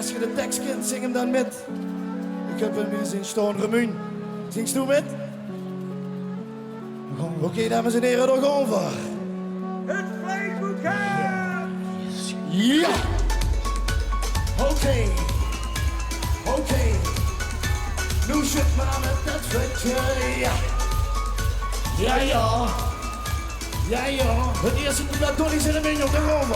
als je de tekst kent, zing hem dan met. Ik heb hem eens in staan, Remuun. Zingst u met? Oké, dames en heren, daar gaan we. Het vlees gaan! Ja! Oké. Nu zit maar met dat vetje, ja. Ja. Het eerste moet dat Donnie zijn en op de grond.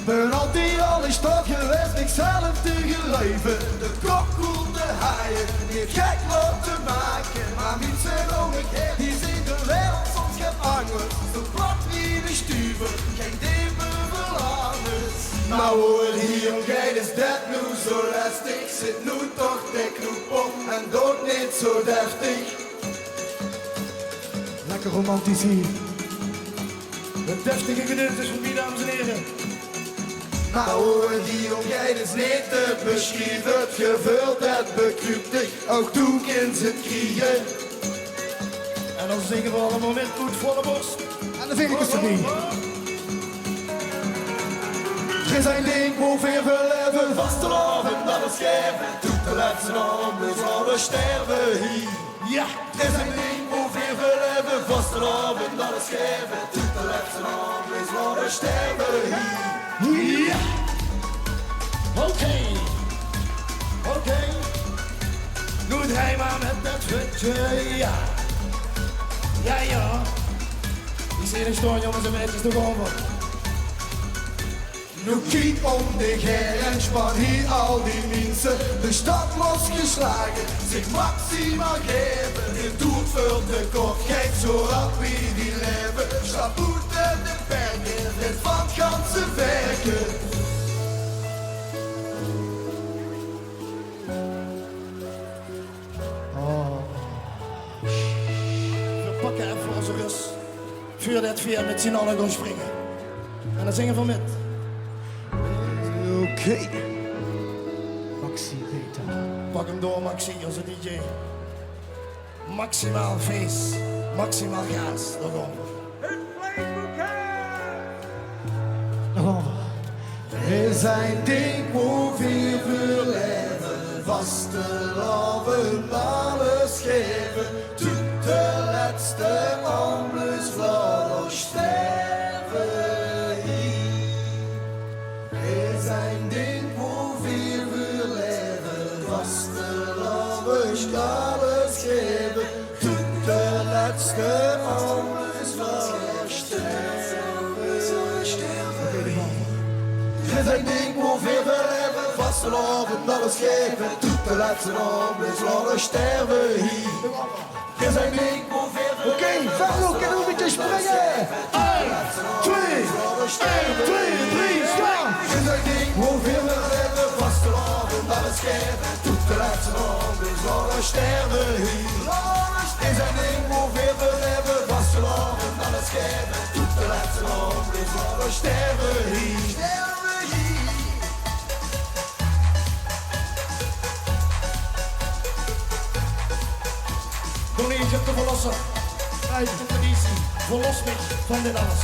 Ben altijd al in stad geweest, ik zelf te geleven. De kop koelt de haaien, niet gek laten maken. Maar niet zijn omgekeerd, die zien de wereld soms gevangen. Zo plat wie de stuver, geen diepe verlangens. Maar hoor hier omgeet is dat nu zo lastig. Zit nu toch de knoep op en dood niet zo deftig. Lekker romantisch hier. De deftige gedeeltes van wie, dames en heren. Maar hoor die omgeet is niet te beschrijven. Het gevoel dat bekruipt ook toen kind ze het kriegen. En dan zingen we allemaal met goed volle borst. En dan vind ik het niet. Geen zijn ding hoeveel we leven vast te lopen dat het scheven. Doet de laatste naam, dus we sterven hier. Ja! Geen zijn ding hoeveel we leven vast te lopen dat het scheven. Doet de laatste naam, dus we sterven hier. Ja! Oké. Nu draai maar met dat vetje, ja. Ja. Die zijn er staan, jongens en meisjes, toch over. Nu kijk om de heen en span hier al die mensen. De stad losgeslagen, zich maximaal geven. Dit doet veel te kort, geeft zo rap wie die leven. Stap uit de bergen, dit van het ganse werken. We pakken even onze rust. Vuur dat veer met z'n allen gaan springen. En dan zingen we met. Oké. Maxi Beta. Pak hem door, Maxi, onze DJ. Maximaal feest, maximaal gaas, daar gaan we. Het vlees gaan! Daar gaan we. Er zijn ding hoeveel we leven. Vaste loven, alles geven. Tot de laatste omlus vlot sterven hier. Er zijn ding hoeveel we leven. Vaste loven, alles geven. Tot de laatste omlus vlot sterven. Er zijn ding hoeveel we leven, vaste loven, alles geven. Doet de laatste naam, dus laten sterven hier. Er zijn ding hoeveel we leven. Oké, Ferro, kunnen we een beetje springen? 1, 2, 3, slaan! Er zijn ding hoeveel we leven, vaste loven, alles geven. Doet de laatste naam, dus laten sterven hier. Er zijn ding hoeveel we leven, vaste loven, alles geven. Doet de laatste naam, dus laten sterven hier. Donnie, je hebt te verlossen. Uit de traditie. Verlos mich van dit alles.